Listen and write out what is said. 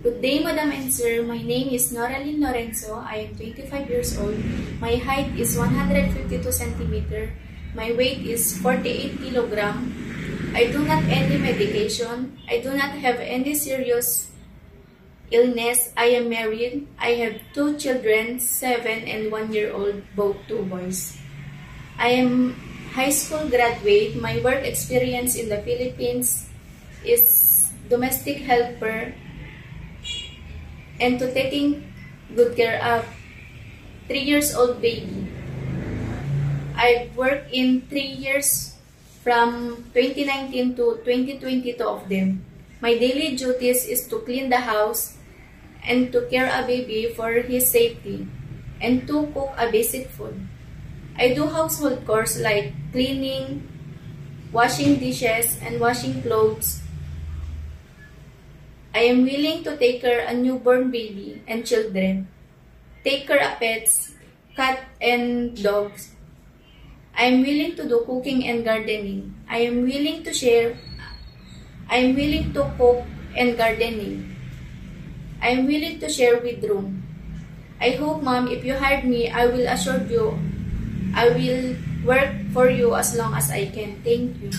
Good day, Madam and Sir. My name is Noraline Lorenzo. I am 25 years old. My height is 152 cm. My weight is 48 kg. I do not any medication. I do not have any serious illness. I am married. I have 2 children, 7 and 1 year old, both 2 boys. I am high school graduate. My work experience in the Philippines is domestic helper and to taking good care of 3 years old baby. I worked in 3 years from 2019 to 2022 of them. My daily duties is to clean the house and to care a baby for his safety and to cook a basic food. I do household chores like cleaning, washing dishes, and washing clothes. I am willing to take care a newborn baby and children, take care of pets, cat and dogs. I am willing to do cooking and gardening. I am willing to share. I am willing to cook and gardening. I am willing to share with room. I hope, Mom, if you hired me, I will assure you I will work for you as long as I can. Thank you.